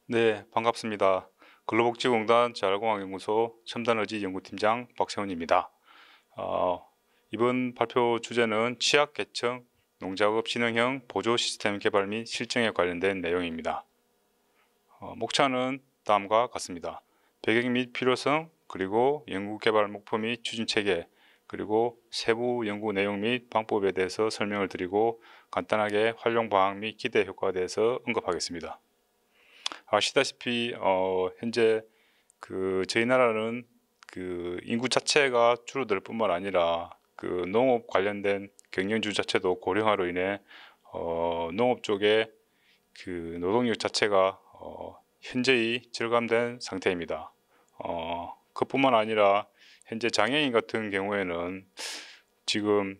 네, 반갑습니다. 근로복지공단 재활공학연구소 첨단의지 연구팀장 박세훈입니다. 이번 발표 주제는 취약계층 농작업 진흥형 보조 시스템 개발 및 실증에 관련된 내용입니다. 목차는 다음과 같습니다. 배경 및 필요성, 그리고 연구개발 목표 및 추진체계, 그리고 세부 연구 내용 및 방법에 대해서 설명을 드리고 간단하게 활용 방향 및 기대 효과에 대해서 언급하겠습니다. 아시다시피 현재 저희 나라는 인구 자체가 줄어들 뿐만 아니라 농업 관련된 경영주 자체도 고령화로 인해 농업 쪽에 노동력 자체가 현저히 절감된 상태입니다. 그뿐만 아니라 현재 장애인 같은 경우에는 지금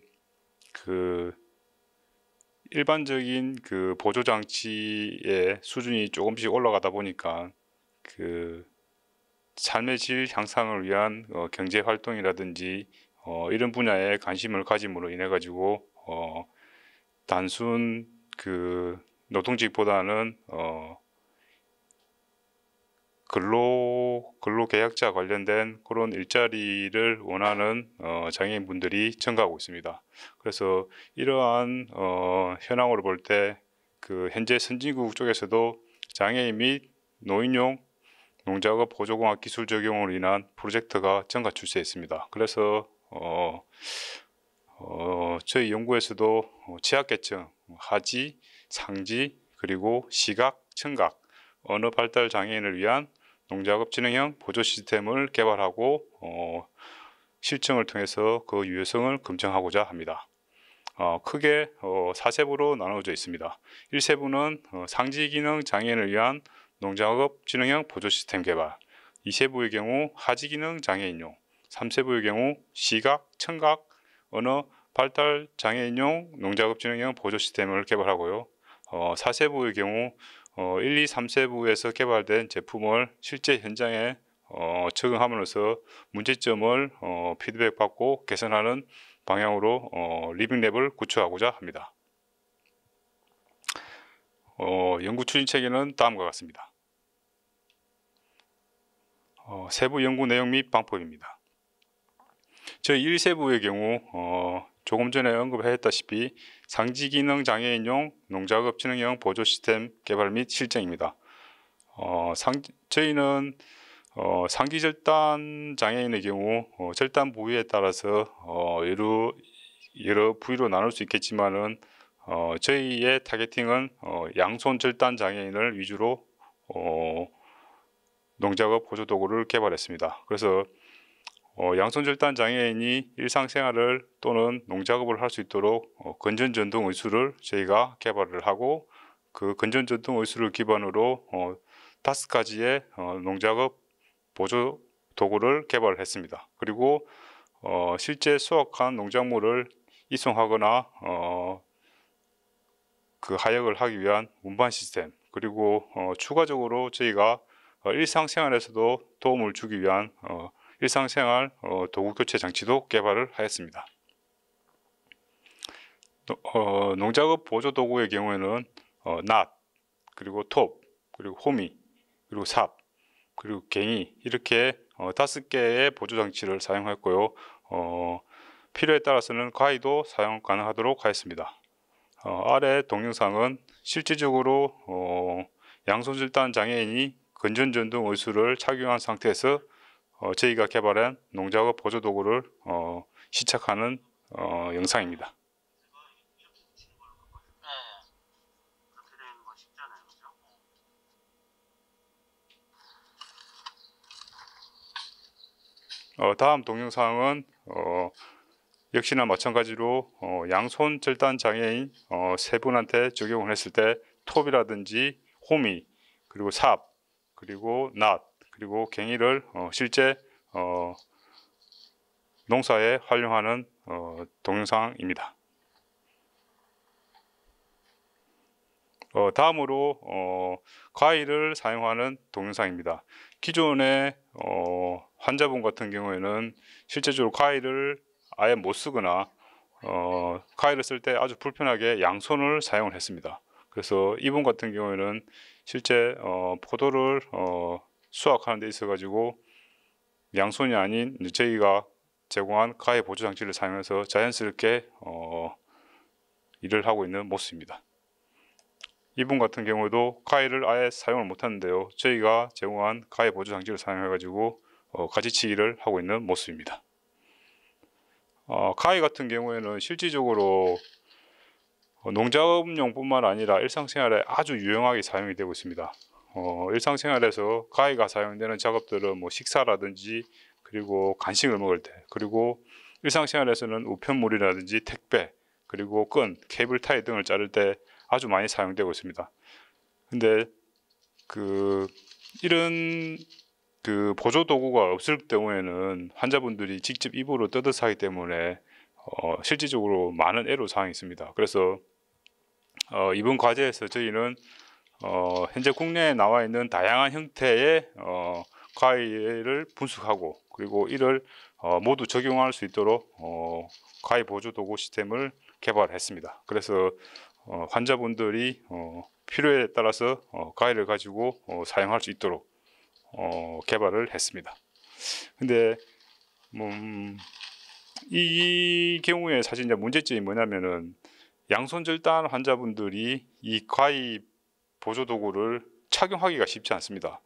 일반적인 보조 장치의 수준이 조금씩 올라가다 보니까 삶의 질 향상을 위한 경제 활동이라든지 이런 분야에 관심을 가짐으로 인해 가지고 단순 노동직보다는 근로계약자 관련된 그런 일자리를 원하는 장애인분들이 증가하고 있습니다. 그래서 이러한 현황으로 볼 때 현재 선진국 쪽에서도 장애인 및 노인용 농작업 보조공학 기술 적용으로 인한 프로젝트가 증가 출시했습니다. 그래서 저희 연구에서도 취약계층, 하지, 상지, 그리고 시각, 청각, 언어 발달 장애인을 위한 농작업 진흥형 보조 시스템을 개발하고 실증을 통해서 그 유효성을 검증하고자 합니다. 크게 4세부로 나누어져 있습니다. 1세부는 상지 기능 장애인을 위한 농작업 진흥형 보조 시스템 개발, 2세부의 경우 하지 기능 장애인용, 3세부의 경우 시각, 청각, 언어 발달 장애인용 농작업 진흥형 보조 시스템을 개발하고요. 4세부의 경우 1, 2, 3세부에서 개발된 제품을 실제 현장에 적용함으로써 문제점을 피드백받고 개선하는 방향으로 리빙랩을 구축하고자 합니다. 연구 추진 체계는 다음과 같습니다. 세부 연구 내용 및 방법입니다. 저희 1세부의 경우 조금 전에 언급했다시피 상지 기능 장애인용 농작업 진흥형 보조 시스템 개발 및 실증입니다. 저희는 상기 절단 장애인의 경우 절단 부위에 따라서 여러 부위로 나눌 수 있겠지만은 저희의 타겟팅은 양손 절단 장애인을 위주로 농작업 보조 도구를 개발했습니다. 그래서 양손 절단 장애인이 일상생활을 또는 농작업을 할 수 있도록 건전전동 의수를 저희가 개발을 하고 그 건전전동 의수를 기반으로 5가지의 농작업 보조 도구를 개발했습니다. 그리고 실제 수확한 농작물을 이송하거나 하역을 하기 위한 운반 시스템, 그리고 추가적으로 저희가 일상생활에서도 도움을 주기 위한 일상생활 도구 교체 장치도 개발을 하였습니다. 농작업 보조 도구의 경우에는 낫, 그리고 톱, 그리고 호미, 그리고 삽, 그리고 갱이 이렇게 5개의 보조 장치를 사용했고요. 필요에 따라서는 가위도 사용 가능하도록 하였습니다. 아래 동영상은 실질적으로 양손 절단 장애인이 건전전동 의수를 착용한 상태에서 저희가 개발한 농작업 보조 도구를 시착하는 영상입니다. 다음 동영상은 역시나 마찬가지로 양손 절단 장애인 3분한테 적용을 했을 때 톱이라든지 호미, 그리고 삽, 그리고 낫, 그리고 갱이를 실제 농사에 활용하는 동영상입니다. 다음으로 가위를 사용하는 동영상입니다. 기존의 환자분 같은 경우에는 실제적으로 가위를 아예 못 쓰거나 가위를 쓸 때 아주 불편하게 양손을 사용을 했습니다. 그래서 이분 같은 경우에는 실제 포도를 수확하는 데 있어 가지고 양손이 아닌 저희가 제공한 가해 보조 장치를 사용해서 자연스럽게 일을 하고 있는 모습입니다. 이분 같은 경우도 가해를 아예 사용을 못 하는데요, 저희가 제공한 가해 보조 장치를 사용해 가지고 가지치기를 하고 있는 모습입니다. 가해 같은 경우에는 실질적으로 농작업용뿐만 아니라 일상생활에 아주 유용하게 사용이 되고 있습니다. 일상생활에서 가해가 사용되는 작업들은 뭐 식사라든지, 그리고 간식을 먹을 때, 그리고 일상생활에서는 우편물이라든지 택배, 그리고 끈, 케이블 타이 등을 자를 때 아주 많이 사용되고 있습니다. 근데 이런 보조 도구가 없을 경우에는 환자분들이 직접 입으로 뜯어서 하기 때문에 실질적으로 많은 애로사항이 있습니다. 그래서 이번 과제에서 저희는 현재 국내에 나와 있는 다양한 형태의 가위를 분석하고, 그리고 이를 모두 적용할 수 있도록 가위 보조 도구 시스템을 개발했습니다. 그래서 환자분들이 필요에 따라서 가위를 가지고 사용할 수 있도록 개발을 했습니다. 근데 이 경우에 사실 이제 문제점이 뭐냐면은, 양손절단 환자분들이 이 가위 보조 도구를 착용하기가 쉽지 않습니다.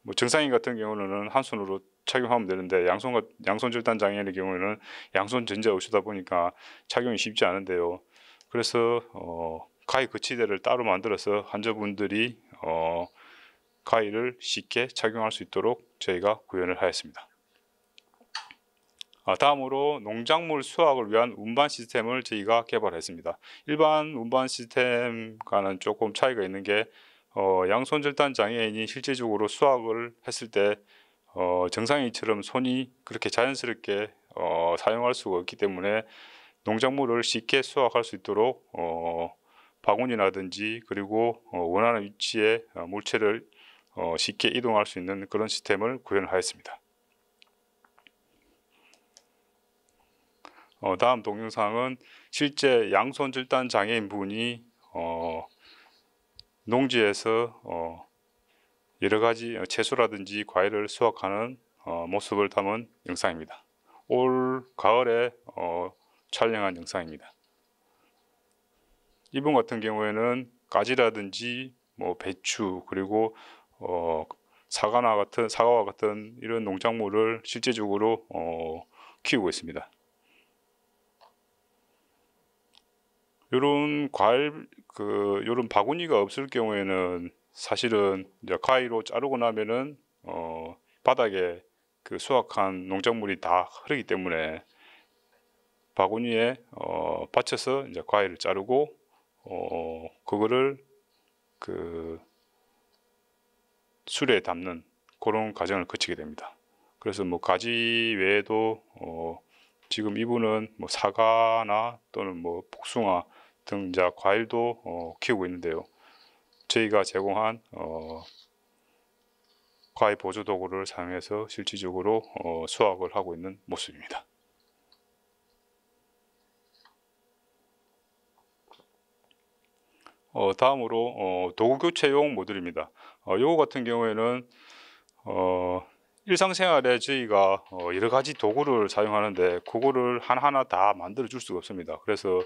뭐 정상인 같은 경우는 한 손으로 착용하면 되는데, 양손절단 장애인의 경우에는 양손 전제 없이다 보니까 착용이 쉽지 않은데요. 그래서 가위 거치대를 따로 만들어서 환자분들이 가위를 쉽게 착용할 수 있도록 저희가 구현을 하였습니다. 다음으로 농작물 수확을 위한 운반 시스템을 저희가 개발했습니다. 일반 운반 시스템과는 조금 차이가 있는 게, 양손절단 장애인이 실제적으로 수확을 했을 때 정상인처럼 손이 그렇게 자연스럽게 사용할 수가 없기 때문에 농작물을 쉽게 수확할 수 있도록 바구니라든지, 그리고 원하는 위치에 물체를 쉽게 이동할 수 있는 그런 시스템을 구현하였습니다. 다음 동영상은 실제 양손절단 장애인 분이 농지에서 여러가지 채소라든지 과일을 수확하는 모습을 담은 영상입니다. 올 가을에 촬영한 영상입니다. 이분 같은 경우에는 가지라든지 뭐 배추, 그리고 사과와 같은 이런 농작물을 실제적으로 키우고 있습니다. 이런 이런 바구니가 없을 경우에는 사실은 이제 가위로 자르고 나면은 바닥에 수확한 농작물이 다 흐르기 때문에 바구니에 받쳐서 이제 가위를 자르고 그거를 수레에 담는 그런 과정을 거치게 됩니다. 그래서 뭐 가지 외에도 지금 이분은 뭐 사과나 또는 뭐 복숭아 등 이제 과일도 키우고 있는데요, 저희가 제공한 가위 보조 도구를 사용해서 실질적으로 수확을 하고 있는 모습입니다. 다음으로 도구 교체용 모듈입니다. 요거 같은 경우에는 일상생활에 저희가 여러 가지 도구를 사용하는데 그거를 하나하나 다 만들어 줄 수가 없습니다. 그래서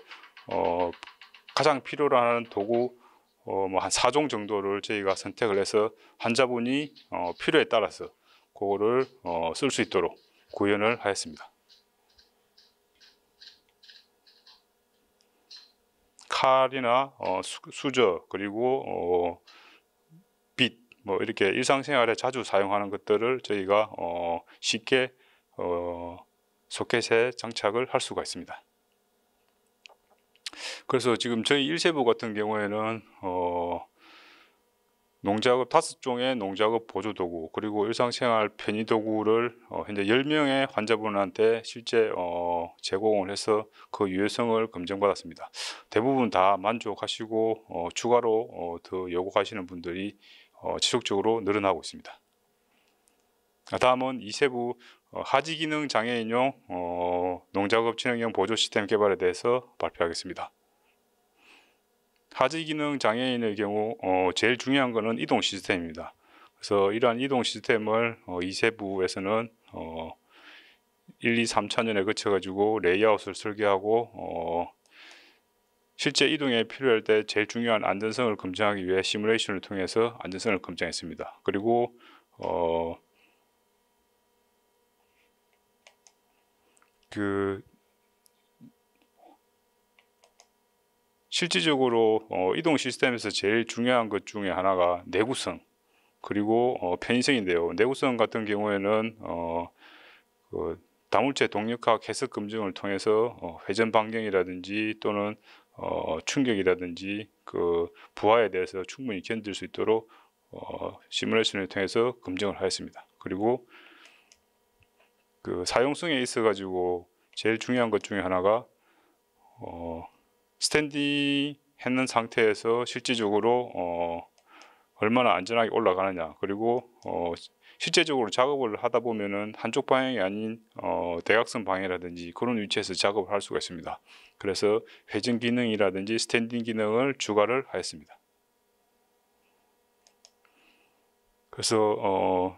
가장 필요로 하는 도구 뭐 한 4종 정도를 저희가 선택을 해서 환자분이 필요에 따라서 그거를 쓸 수 있도록 구현을 하였습니다. 칼이나 수저, 그리고 빗, 뭐 이렇게 일상생활에 자주 사용하는 것들을 저희가 쉽게 소켓에 장착을 할 수가 있습니다. 그래서 지금 저희 일세부 같은 경우에는 농작업 5종의 농작업 보조 도구, 그리고 일상생활 편의 도구를 현재 10명의 환자분한테 실제 제공을 해서 그 유효성을 검증받았습니다. 대부분 다 만족하시고 추가로 더 요구하시는 분들이 지속적으로 늘어나고 있습니다. 다음은 이세부 하지기능 장애인용 농작업 진행형 보조 시스템 개발에 대해서 발표하겠습니다. 하지 기능 장애인의 경우 제일 중요한 것은 이동 시스템입니다. 그래서 이러한 이동 시스템을 이세부에서는 1, 2, 3차전에 거쳐 가지고 레이아웃을 설계하고 실제 이동에 필요할 때 제일 중요한 안전성을 검증하기 위해 시뮬레이션을 통해서 안전성을 검증했습니다. 그리고 실질적으로 이동 시스템에서 제일 중요한 것 중에 하나가 내구성 그리고 편의성인데요. 내구성 같은 경우에는 다물체 동력학 해석 검증을 통해서 회전 반경이라든지 또는 충격이라든지 부하에 대해서 충분히 견딜 수 있도록 시뮬레이션을 통해서 검증을 하였습니다. 그리고 사용성에 있어 가지고 제일 중요한 것 중에 하나가 스탠딩 했는 상태에서 실질적으로 얼마나 안전하게 올라가느냐, 그리고 실제적으로 작업을 하다 보면은 한쪽 방향이 아닌 대각선 방향이라든지 그런 위치에서 작업을 할 수가 있습니다. 그래서 회전 기능이라든지 스탠딩 기능을 추가를 하였습니다. 그래서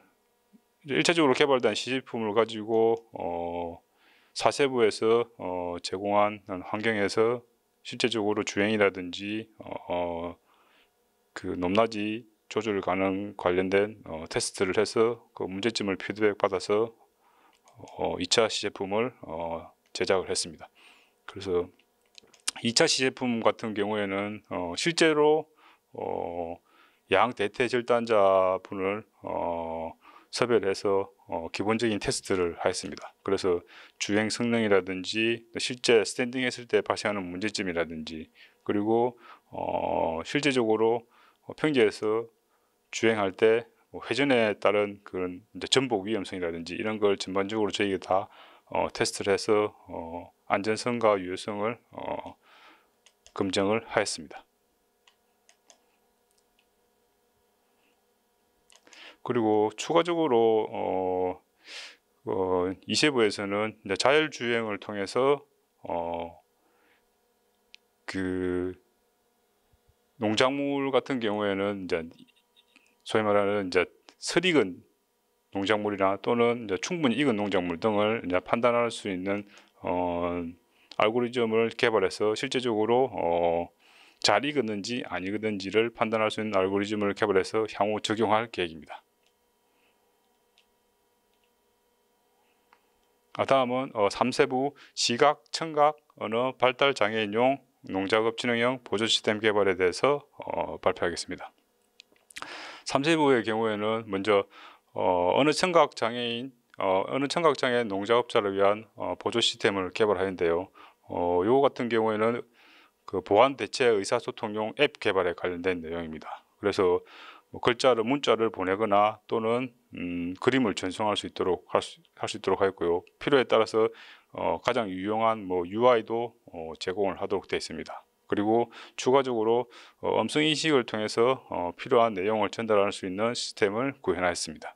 1차적으로 개발된 시제품을 가지고 사세부에서 제공한 환경에서 실제적으로 주행이라든지 높낮이 조절 가능 관련된 테스트를 해서 그 문제점을 피드백 받아서 2차 시제품을 제작을 했습니다. 그래서 2차 시제품 같은 경우에는 실제로 양 대퇴 절단자분을 섭외해서 기본적인 테스트를 하였습니다. 그래서 주행 성능이라든지 실제 스탠딩 했을 때 발생하는 문제점이라든지 그리고 실제적으로 평지에서 주행할 때 회전에 따른 그런 전복 위험성이라든지 이런 걸 전반적으로 저희가 다 테스트를 해서 안전성과 유효성을 검증을 하였습니다. 그리고 추가적으로 이세부에서는 자율주행을 통해서 농작물 같은 경우에는 소위 말하는 설익은 농작물이나 또는 충분히 익은 농작물 등을 판단할 수 있는 알고리즘을 개발해서 실제적으로 잘 익었는지 안 익었는지를 판단할 수 있는 알고리즘을 개발해서 향후 적용할 계획입니다. 다음은 3세부 시각, 청각, 언어 발달 장애인용 농작업 진흥형 보조 시스템 개발에 대해서 발표하겠습니다. 3세부의 경우에는 먼저 언어 청각 장애 농작업자를 위한 보조 시스템을 개발하는데요. 요 같은 경우에는 보안 대체 의사소통용 앱 개발에 관련된 내용입니다. 그래서 문자를 보내거나 또는 그림을 전송할 수 있도록 할 수 있도록 하였고요. 필요에 따라서 가장 유용한 UI도 제공을 하도록 되어 있습니다. 그리고 추가적으로 음성 인식을 통해서 필요한 내용을 전달할 수 있는 시스템을 구현하였습니다.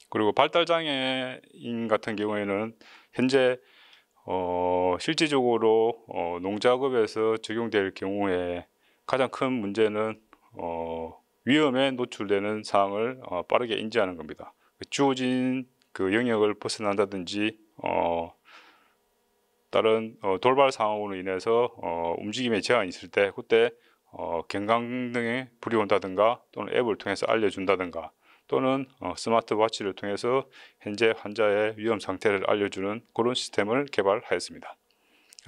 그리고 발달 장애인 같은 경우에는 현재 실질적으로 농작업에서 적용될 경우에 가장 큰 문제는 위험에 노출되는 사항을 빠르게 인지하는 겁니다. 주어진 영역을 벗어난다든지 다른 돌발 상황으로 인해서 움직임에 제한이 있을 때 그때 경광등에 불이 온다든가 또는 앱을 통해서 알려준다든가 또는 스마트워치를 통해서 현재 환자의 위험 상태를 알려주는 그런 시스템을 개발하였습니다.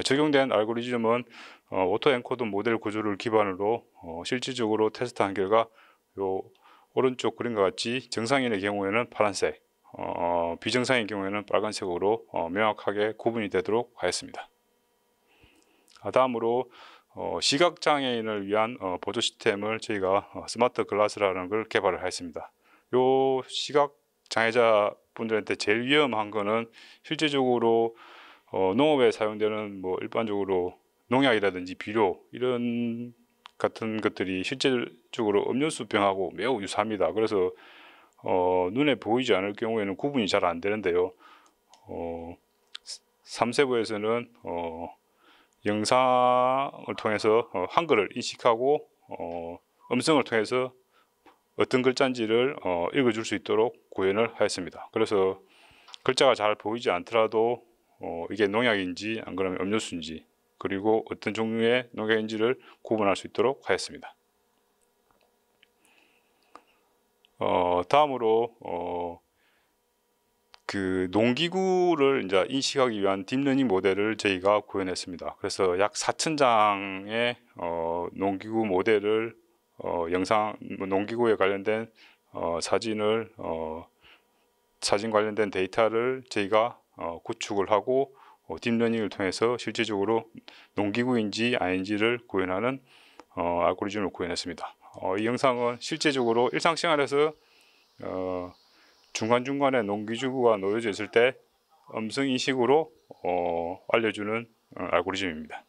적용된 알고리즘은 오토엔코더 모델 구조를 기반으로 실질적으로 테스트한 결과 요 오른쪽 그림과 같이 정상인의 경우에는 파란색, 비정상인 경우에는 빨간색으로 명확하게 구분이 되도록 하였습니다. 다음으로 시각장애인을 위한 보조 시스템을 저희가 스마트 글라스라는 걸 개발을 하였습니다. 요 시각장애자 분들한테 제일 위험한 거는 실제적으로 농업에 사용되는 일반적으로 농약이라든지 비료 이런 같은 것들이 실질적으로 음료수병하고 매우 유사합니다. 그래서 눈에 보이지 않을 경우에는 구분이 잘 안 되는데요. 3세부에서는 영상을 통해서 한글을 인식하고 음성을 통해서 어떤 글자인지를 읽어줄 수 있도록 구현을 하였습니다. 그래서 글자가 잘 보이지 않더라도 이게 농약인지 안 그러면 음료수인지 그리고 어떤 종류의 농약인지를 구분할 수 있도록 하였습니다. 다음으로 그 농기구를 이제 인식하기 위한 딥러닝 모델을 저희가 구현했습니다. 그래서 약 4,000장의 농기구 모델을 농기구에 관련된 사진을 사진 관련된 데이터를 저희가 구축을 하고 딥러닝을 통해서 실질적으로 농기구인지 아닌지를 구현하는 알고리즘을 구현했습니다. 이 영상은 실제적으로 일상생활에서 중간중간에 농기구가 놓여져 있을 때 음성 인식으로 알려주는 알고리즘입니다.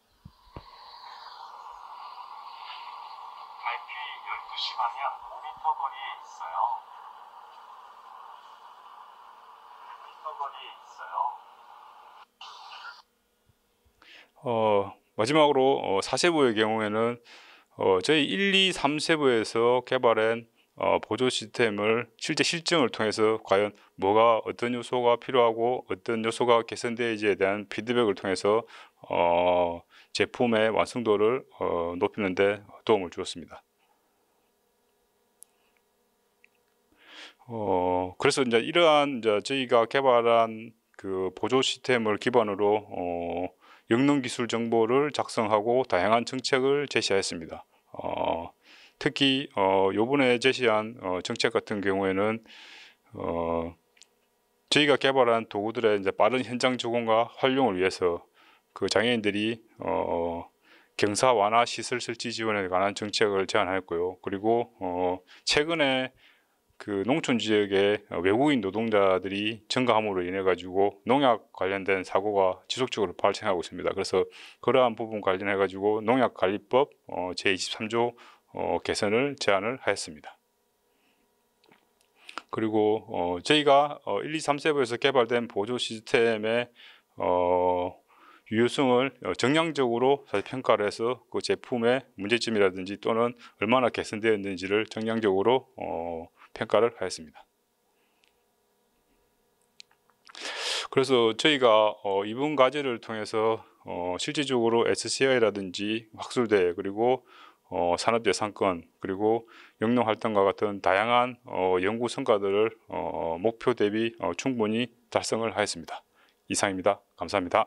갈피 12시 방향 5m 거리에 있어요. 5m 거리에 있어요. 마지막으로 4세부의 경우에는 저희 1, 2, 3세부에서 개발한 보조 시스템을 실제 실증을 통해서 과연 뭐가 어떤 요소가 필요하고 어떤 요소가 개선되어야지에 대한 피드백을 통해서 제품의 완성도를 높이는 데 도움을 주었습니다. 그래서 이제 이러한 저희가 개발한 그 보조 시스템을 기반으로 영농 기술 정보를 작성하고 다양한 정책을 제시하였습니다. 특히 요번에 제시한 정책 같은 경우에는 저희가 개발한 도구들의 이제 빠른 현장 적용과 활용을 위해서 그 장애인들이 경사 완화 시설 설치 지원에 관한 정책을 제안하였고요. 그리고 최근에 그 농촌 지역에 외국인 노동자들이 증가함으로 인해 가지고 농약 관련된 사고가 지속적으로 발생하고 있습니다. 그래서 그러한 부분 관련해 가지고 농약관리법 제23조 개선을 제안을 하였습니다. 그리고 저희가 1, 2, 3세부에서 개발된 보조 시스템의 유효성을 정량적으로 평가를 해서 그 제품의 문제점이라든지 또는 얼마나 개선되었는지를 정량적으로 평가를 하였습니다. 그래서 저희가 이번 과제를 통해서 실질적으로 SCI라든지 학술대 그리고 산업재산권 그리고 영농활동과 같은 다양한 연구 성과들을 목표 대비 충분히 달성을 하였습니다. 이상입니다. 감사합니다.